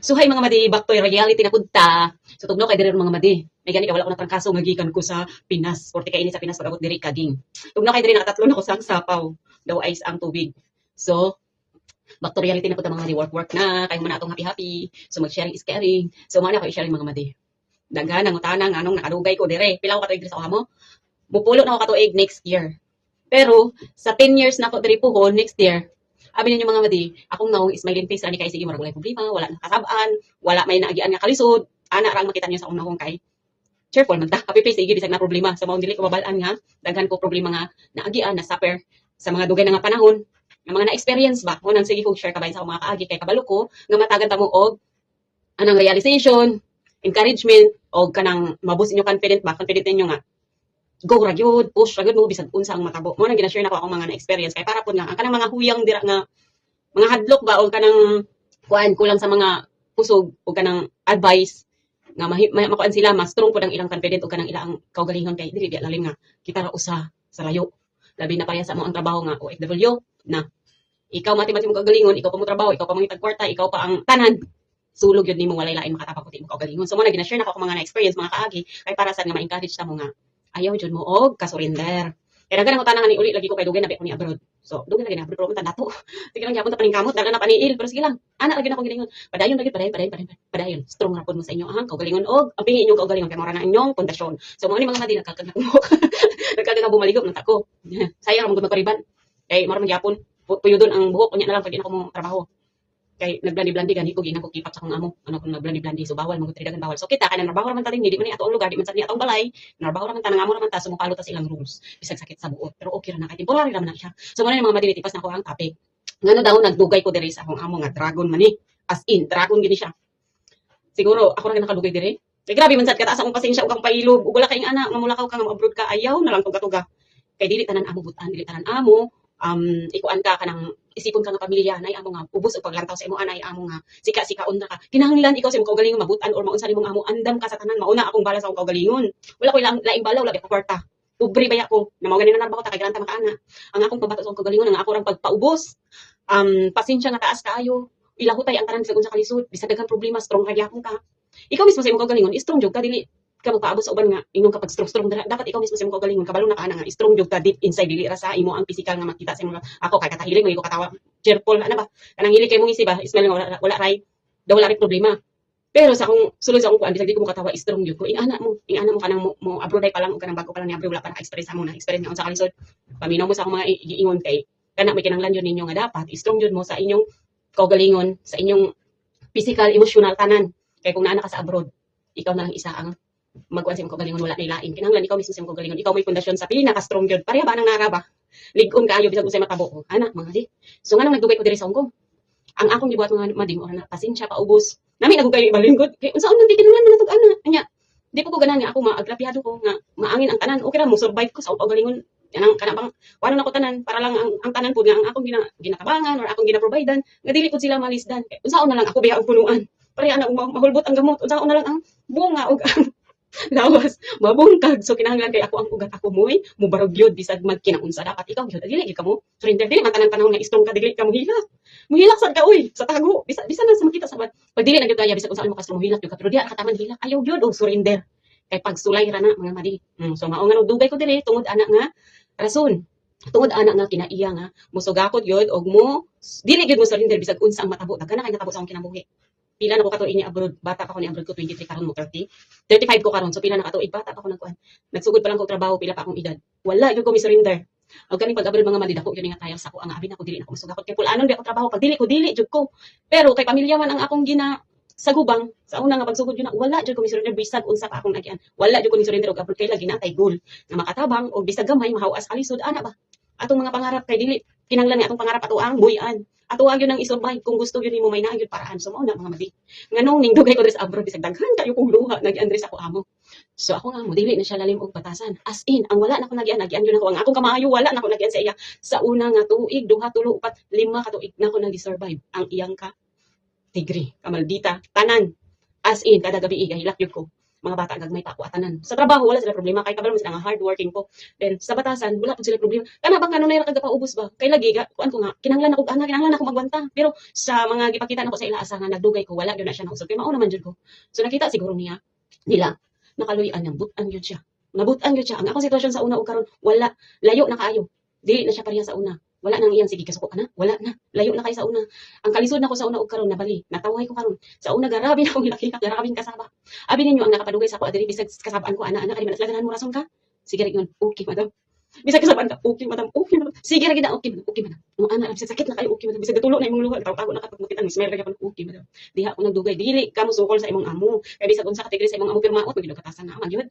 So hay mga madi, back to reality na punta. So tugnaw kay diri mga madi. May gani ka wala ko natrangkaso magikan ko sa Pinas. Porte kay ini sa Pinas pag abot diri kaging. Tugnaw kay diri nakatatlo na ko sang sapaw. Daw ice ang tubig. So back to reality na punta mga madi, work na kay man atong happy-happy. So mag-sharing is caring. So mana ko i-sharing mga madi. Daghan ang utanang anong nakalugay ko dire. Pila ko katuig diri sa amo. Mupulo na ako katuig next year. Pero sa 10 years na ako diri puhon next year, abi ninyo mga madi, akong naong smiling face ani kay sige murag walay problema, wala nakasab-an, wala may naagian nga kalisod, ana rang makita niyo sa akong naong kay cheerful man ta. Happy face sige bisag na problema. So mao dili ko mabalaan nga daghan ko problema nga naagian na suffer sa mga dugay na nga panahon, nga mga na-experience ba. Mo nang sige kog share kabayan sa akong mga kaagi kay kabalo ko nga matagan ta mo og anang realization, encouragement og kanang mabus inyo confident ninyo nga go ra gyud, push ra gyud mo bisag unsa ang matabo. Mo nang gina-share nako akong mga na-experience kay para pud nga ang kanang mga huyang dira nga mga hadlok ba o kanang kuan kulang sa mga kusog o kanang advice nga makuan sila mas strong pud ang ilang confident o kanang ilang kaugalingon kay dili lalim nga kita ra usa sa layo. Labi na pareha sa mo ang trabaho nga OFW na ikaw mati-mati mo kaugalingon, ikaw pa mo trabaho, ikaw pa mangitag kwarta, ikaw pa ang tanan sulog yun nimo walay lain makatapak puti mo kaugalingon. So mo na gina-share nako akong mga na-experience mga kaagi kay para sad nga ma-encourage ta mo nga ayaw jud mo og kasurinder. Kaya daghan ang utanang ani uli lagi ko kay dugay na ko ni abroad. So dugay lagi na abroad pero man dato. Sige lang gyapon ta paning kamot daghan na paniil pero sige lang. Ana lagi na akong gilingon. Padayon lagi padayon. Strong ra pud mo sa inyo ang kaugalingon og ang pingi inyong kaugalingon kay mora na inyong pundasyon. So mo ni mga madi nagkagag mo. Nagkagag bumaligog ng tako. Sayang ra mo magkariban. Kay mora man gyapon puyudon ang buhok unya na lang pag ina ko mo trabaho. Kay nagblandi-blandi gani ko ginang ko kipat sa akong amo ano kung nagblandi-blandi so bawal mo tridagan bawal so kita kanang narbaho raman ta dinhi di man ni ato ang lugar di man sa ni atong balay narbaho raman ta nang amo raman ta sumupalo ta sa ilang rooms bisag sakit sa buot pero okay ra na kay temporary raman na siya so mo na mga madinitipas na ko ang topic ngano daw nagdugay ko diri sa akong amo nga dragon man ni as in dragon gini siya siguro ako ra nakadugay diri kay grabe man sad kataas akong pasensya ug ang pailog ug wala kay ana mamulakaw ka nga abroad ka ayaw na lang tuga-tuga kay dili tanan amo butan dili tanan amo ikuan ka kanang isipon ka nga pamilya nay amo nga ubos og paglantaw sa imo anay amo nga sika-sikaon na ka kinahanglan ikaw sa imong kaugalingon mabutan or maunsa nimong amo andam ka sa tanan mauna akong bala sa akong kaugalingon wala ko laing balaw labi ko kwarta pobre baya ko na mao ganin na narbaho ta kay granta makaana ang akong pambato sa akong kaugalingon ang ako rang pagpaubos pasensya nga taas kaayo ilahutay ang tanan bisag unsa ka lisod bisag daghang problema strong ra gyapon ka ikaw mismo sa imong kaugalingon strong jud ka dili ka magpaabot sa uban nga inyong kapag strong dapat ikaw mismo sa imong kaugalingon kabalo na kana nga strong jud ka deep inside dili ra sa imo ang physical nga makita sa imong ako kay katahilig mo ko katawa cheerful ana ba kanang hilig kay mong isiba smell nga wala ray daw wala ray problema pero sa akong sulod sa akong kuan bisag di ko makatawa strong jud ko ingana mo kanang mo abroad ay pa lang o kanang bago pa lang ni abroad wala pa naka-experience mo na experience nga unsa ka lisod paminaw mo sa akong mga giingon kay kana may kinahanglan jud ninyo nga dapat strong jud mo sa inyong kaugalingon sa inyong physical emotional tanan kay kung naa ka sa abroad ikaw na lang isa ang magkuan sa imong kaugalingon wala nay lain kinahanglan ikaw mismo sa imong kaugalingon ikaw may pundasyon sa pinaka-strong jud pareha ba nang nara ba ligon kaayo bisag unsay matabo ko ana mga di so nganong nagdugay ko diri sa Hong Kong ang akong gibuhat mga mading ora na pasensya paubos nami nagugay ibalingkod kay unsa man di kinahanglan man natug ana anya di ko ganan nga ako maagrabyado ko nga maangin ang tanan okay ra mo survive ko sa kaugalingon kanang bang wala na ko tanan para lang ang tanan pud nga ang akong ginatabangan or akong ginaprovidean nga dili pud sila malisdan kay unsaon na lang ako biya og punuan pareha na mahulbot ang gamot unsaon na lang ang bunga og ang lawas mabungkag so kinahanglan kay ako ang ugat ako moy mubarog gyud bisag magkinaunsa dapat ikaw gyud dili gyud kamo surrender dili man tanan panahon nga strong ka dili ka muhilak sad ka uy sa tago bisa na sa makita sa pag dili na gyud kaya bisag unsa mo ka muhilak gyud ka pero di ka taman hilak ayaw gyud og surrender kay pag sulay ra na mga madi so mao nga dugay ko diri tungod ana nga rason tungod ana nga kinaiya nga musugakot gyud og mo dili gyud mo surrender bisag unsa ang matabo daghan na kay natabo sa akong kinabuhi pila na ko katuig ni abroad bata pa ko ni abroad ko 23 karon mo 30 35 ko karon so pila na katuig bata pa ko nagkuan nagsugod pa lang ko trabaho pila pa akong edad wala gyud ko mi surrender og kani pag abroad mga madi dako gyud nga tayang sako ang abi na ko dili na ko masugakot kay pulanon di ako trabaho pag dili jud ko pero kay pamilya man ang akong gina sa gubang sa una nga pagsugod yun na wala jud ko mi surrender bisag unsa pa akong nagian wala jud ko ni surrender og abroad kay lagi na tay goal nga makatabang og bisag gamay mahawas alisod ana ba atong mga pangarap kay dili kinahanglan ni atong pangarap ato ang buy-an ato ang yun ang isurvive kung gusto yun nimo may naa gyud paraan so mao na mga madi nganong ning dugay ko diri sa abroad bisag daghan kayo kong luha nagian diri sa ako amo so ako nga mo dili na siya lalim og batasan as in ang wala na ko nagian yun ako ang akong kamaayo wala na ko nagian sa iya sa una nga tuig duha tulo upat lima ka tuig na ko nag-survive ang iyang ka tigre kamaldita tanan as in kada gabi igahilak yun ko mga bata gagmay pa ako atanan. Sa trabaho wala sila problema kay kabalo man sila nga hard working ko. Then sa batasan wala pud sila problema. Kana bang kanunay ra kagapaubos ba? Kay lagi kuan ko nga kinahanglan ako ana, kinahanglan ako magwanta. Pero sa mga gipakita nako sa ila asa nga nagdugay ko wala gyud na siya nausab kay mao naman jud ko. So nakita siguro nila nakaluyan yang butan gyud siya. Nabutan gyud siya. Ang akong sitwasyon sa una ug karon wala, layo na kaayo. Dili na siya pareha sa una. Wala nang iyang sige kasuko ana. Wala na. Layo na kay sa una. Ang kalisod nako sa una ug karon nabali. Natawhay ko karon. Sa una garabi na akong hilak-hilak, garabing kasaba. Abi ninyo ang nakapadugay sa ako adiri bisag kasabaan ko ana kay manas laganan mo rason ka. Sige rin okay madam. Bisag kasabaan ka, okay madam, okay madam. Sige ra gid okay madam, okay madam. Mo ana bisag sakit na kayo okay madam. Bisag gatulo na imong luha, taw-tago na kapag makita ang smell ra gyapon okay madam. Diha ako nagdugay dili ka mo sukol sa imong amo. Kay bisag unsa ka tigre sa imong amo pirmaot magid katasan na man gyud.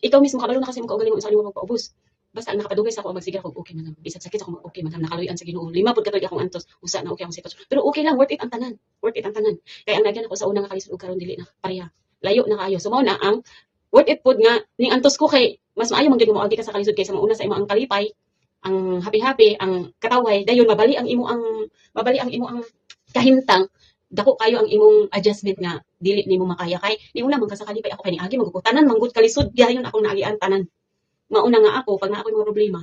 Ikaw mismo kabalo na kasi mo kaugalingon sa imong pagpaubos. Basta ang nakapadugay sa ako magsigira ko okay madam. Bisag sakit ako okay madam nakaluyan sa Ginoo. Lima pud katuig akong antos usa na okay akong sitwasyon. Pero okay lang worth it ang tanan. Worth it ang tanan. Kaya ang nagyan ako sa una nga kalisod ug karon dili na pareha. Layo na kaayo. So mao na ang worth it pud nga ning antos ko kay mas maayo man gyud mo agi ka sa kalisod kaysa mauna sa imo ang kalipay, ang happy-happy, ang katawhay dayon mabali ang imo ang kahimtang dako kayo ang imong adjustment nga dili nimo makaya kay ni una man ka sa kalipay ako kay niagi magkutanan manggod kalisod gayon akong naagian tanan. Mauna nga ako, pag na ako mga problema,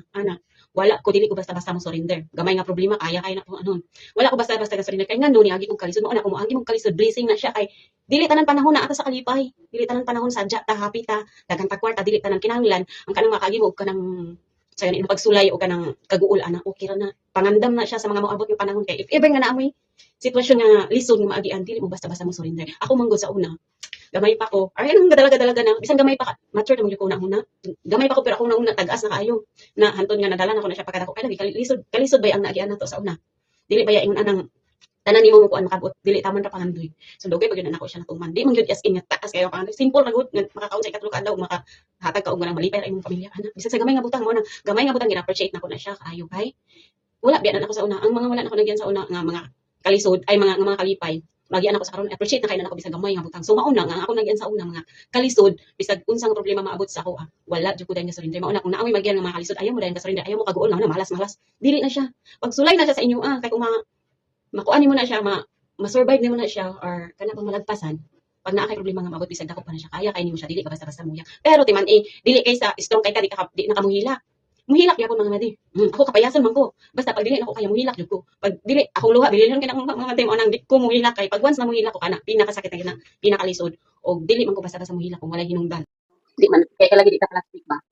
wala ko dili ko basta-basta mo surrender. Gamay nga problema, kaya na ko anon. Wala ko basta-basta ka surrender kay ngano ni agi kog kalisod, mauna ko mo agi mong kalisod, blessing na siya kay dili tanan panahon na ata sa kalipay. Dili tanan panahon sadya ta happy ta, daghang ta kwarta dili tanan kinahanglan ang kanang makagi mo kanang sayon imo pagsulay o kanang kaguol ana okay ra na. Pangandam na siya sa mga moabot nga panahon kay if ever nga naamoy sitwasyon nga lisod nga maagian dili mo basta-basta mo surrender. Ako manggod sa una, gamay pa ko. Ay, anong gadalaga-dalaga na, bisan gamay pa ka, mature naman yung ko una. Gamay pa ko, pero ako nauna, tagas na kaayo. Na, hantod nga, nadalan ako na siya pagkatako. Ay, lagi, kalisod ba ang naagian na to sa una? Dili ba yung anang, tanan ni mo kuan makabot, dili taman ra pangandoy. So, dugay, pag yun anak ko siya natuman. Di man yun, as in, nga taas kayo pangandoy. Simple na good, makakaon sa ikatlo kaadlaw, makahatag ka og nga malipay ra imong pamilya. Ana, bisan sa gamay nga butang mo na, gamay nga butang, gina-appreciate na ko na siya, kaayo, kay. Wala, biyan ako sa una. Ang mga wala na ko nagyan sa una, nga mga kalisod, ay mga kalipay. Magian ako sa karon appreciate na kay na ako bisag gamay nga butang. So mauna nga ako nagyan sa una mga kalisod bisag unsang problema maabot sa ako wala jud ko dayon nga surrender. Mauna kung naamoy magian nga mga kalisod ayaw mo dayon nga surrender, ayaw mo kaguol na malas dili na siya. Pag sulay na siya sa inyo kay kung makuan nimo na siya ma-survive nimo na siya or kana pang malagpasan. Pag naa kay problema nga maabot bisag dako pa na siya kaya kay nimo siya dili ka basta-basta muya. Pero timan dili kay sa strong kay ka di nakamuhila. Muhilak gyapon mga madi. Ako kapayasan man ko. Basta pag dili ako kaya muhilak jud ko. Pag dili akong luha bililon kay akong mga madi mo nang di ko muhilak kay pag once na muhilak ko kana pinakasakit na pinakalisod og dili man ko basta-basta muhilak kung walay hinungdan. Di man kay lagi di ta plastic ba.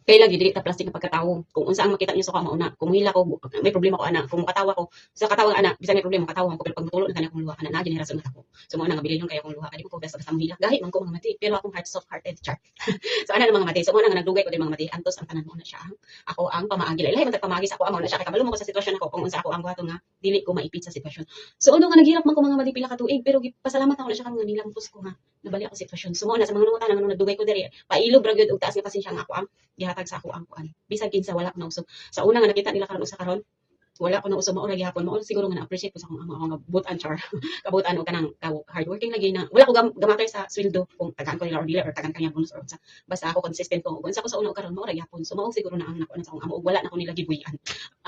Kay lagi dili ta plastic nga pagkatawo. Kung unsa ang makita niyo sa mauna, kung muhilak ko may problema ko ana, kung makatawa ko sa katawa ana, bisan may problema katawa ko pero pag mutulo na kana akong luha ana na generason na ako. So mo na nga bililon kay akong luha kay ko basta-basta muhilak. Gahi man ko mga mati pero akong heart soft hearted char. So ana mga mati. So mo na nga nagdugay ko din mga mati. Antos ang tanan mo na siya. Ako ang pamaagi. Lahi man tag pamaagi sa ako amo na siya kay kabalo mo ko sa sitwasyon ako kung unsa ako ang buhaton nga dili ko maipit sa sitwasyon. So uno nga naghirap man ko mga mati pila ka tuig pero pasalamat ako na siya kang nilang pus ko nga nabali ako sitwasyon. So mo na sa mga nungutan nga nagdugay ko diri pailog ra gyud og taas nga pasensya nga ako ang gihatag sa ako ang kuan. Bisag kinsa wala ko na usog. Sa una nga nakita nila karon usa karon wala ko na usog mao ra gihapon mao siguro nga na-appreciate ko sa akong amo nga butan char kabutan o kanang hardworking lagi na wala ko gamatay sa sweldo kung tagaan ko nila or dili or tagaan kanya bonus or unsa basta ako consistent ko unsa ko sa una karon mao ra gihapon so mao siguro na ang nako na sa akong amo ug wala na ko nila gibuyan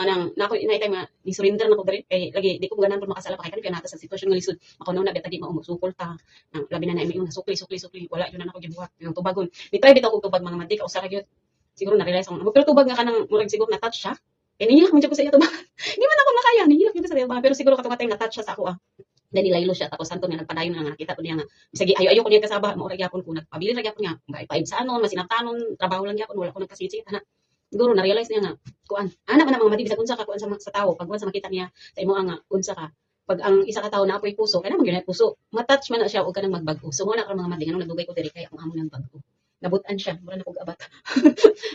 anang nako inay time nga ni surrender na ko diri kay lagi di ko ganan pud makasala pa kay kanang nata sa sitwasyon nga lisod ako na betagi mao musukol ta nang labi na imo nga sukli wala yun na nako gibuhat yung tubagon ni try bitaw ko tubag mga mandi ka usara gyud siguro na-realize ako pero tubag nga kanang murag siguro na-touch siya kaya nihilak man dyan ko sa iya tubag hindi man ako makaya nihilak dyan ko sa iya tubag pero siguro katong time na-touch siya sa ako dahil nilaylo siya tapos santo nga nagpadayon nga nakita ko niya nga bisagi ayo ko niya kasaba mao ra gyapon ko nagpabili ra gyapon nga paib sa anon masinabtanon trabaho lang gyapon wala ko nagkasitsit ana siguro na-realize niya nga kuan ana man ang mga mati bisag unsa ka kuan sa tao pag once makita niya sa imo nga unsa ka pag ang isa ka tao na apoy puso kaya naman gyud puso matouch man na siya og kanang magbago so mo na ka mga mati nganong nagdugay ko diri kay akong amo nang bago nabutan siya mura na kog abat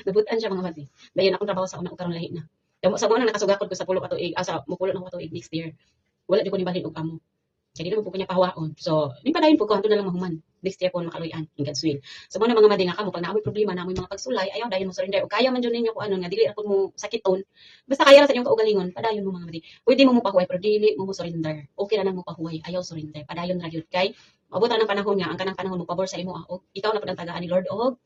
nabutan siya mga mati dayon akong trabaho sa una ug karon lahi na sa mga nakasugakod ko sa pulo ka tuig sa mupulo na ko tuig next year wala di ko nibalhin og amo kaya di naman po kanya pahawaon so ni padayon po ko hanto na lang mahuman next year po makaluyan in God's will so mga mga madinga kamo pag naamoy problema naamoy mga pagsulay ayaw dayon mo surrender o kaya man jud ninyo ko ano nga dili ra pud mo sakiton basta kaya ra sa inyong kaugalingon padayon mo mga madi pwede mo pahuway pero dili mo surrender okay ra nang mo pahuway ayaw surrender padayon ra gyud kay maabot ra ng panahon nga ang kanang panahon mo pabor sa imo og ikaw na pud ang tagaan ni Lord og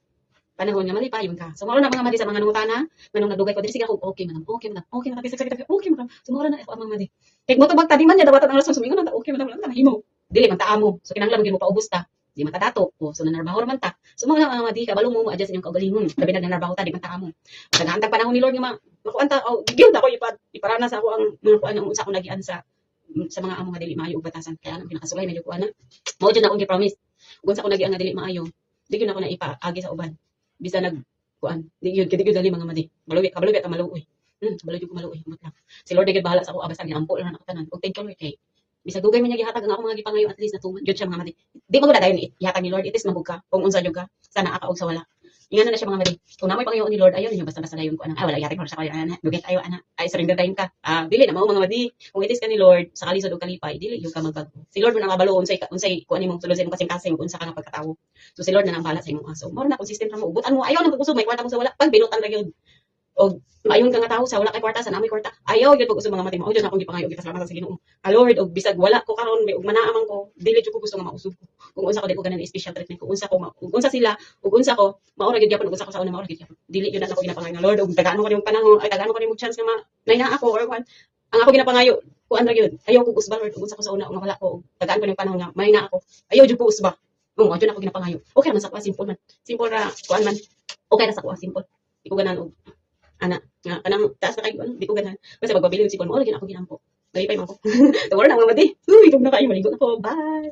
panahon nga malipayon ka. So, maro na mga madi sa mga nangutana, manong nagdugay ko, dili sige ako, okay madam, okay madam, sakit, okay madam. So, maro na ako ang mga madi. Kaya mo tubag tadi man niya, dapat ang rason, sumingon na, okay madam, lang na himo. Dili, man taamo. So, kinahanglan mo paubos ta. di matadato o so nanarbaho man ta. So mga madi kabalo mo adjust inyong kaugalingon. Labi na nanarbaho ta di man ta amo. Nagahantag panahon ni Lord nga makuan ta oh gyud ako iparana sa ako ang mga kuan ang unsa ko nagian sa mga amo nga dili maayo ug batasan. Kaya ang pinakasulay medyo kuan na. Mao jud na akong gi-promise. Ug unsa ko nagian nga dili maayo, di gyud ako na ipaagi sa uban. Bisa nag kuan, di gyud dali mga madi. Kabaluwi ta maluoy. Kabalo jud ko maluoy umot lang. Si Lord gid bahala sa ako abas ginampo lang ako tanan. Ug thank you Lord kay bisag dugay man niya gihatag ang ako mga gipangayo at least natuman jud siya mga madi. Di magud dayon ihatag ni Lord itis mabug ka kung unsa jud ka sana aka og sa wala. Ingana na siya mga madi. Kung namoy pangayoon ni Lord ayaw niyo basta dayon ko anang wala ihatag mo sa kaya ana. Dugay kayo ana. Ay surrender dayon ka. Dili na mao mga madi. Kung itis ka ni Lord sa kalisod ug kalipay dili yung ka magbago. Si Lord man ang kabalo unsay kuan imong sulod sa imong kasing-kasing unsa ka nga pagkatawo. So si Lord na nang bahala sa imong aso. Mao na consistent ra mo ubutan mo ayaw nang pag-usog may kwarta mo sa wala pag binutan ra gyud. Og maayon ka nga tawo sa wala kay kwarta sa namoy kwarta ayaw gyud pag-usog mga mati mao jud akong gipangayo gipasalamat sa Ginoo. Lord og bisag wala ko karon ug manaaman ko dili jud ko gusto nga mausog ko. Kung unsa ko di ko ganan special treatment kung unsa ko ug unsa sila ug unsa ko mao ra gyud gyapon ug unsa ko sa una mao ra gyud gyapon. Dili gyud na ako ginapangayo nga Lord og tagaan mo kanimo panahon ay tagaan mo kanimo chance nga naina ako or kwan. Ang ako ginapangayo kuan ra gyud ayaw ko usba Lord ug unsa ko sa una nga wala ko tagaan ko ning panahon nga mahina ako ayaw jud ko usba. Mao jud ako ginapangayo. Okay man sa kuha simple man. Simple ra kuan man. Okay ra sa kuha simple. Di ko ganan og ana nga kanang taas na kayo di ko ganahan kasi magbabili si kon mo lagi na ako ginampo. Nalipay man ko. Tawara na mga madi. Uy, ito na kayo maligo na ko. Bye.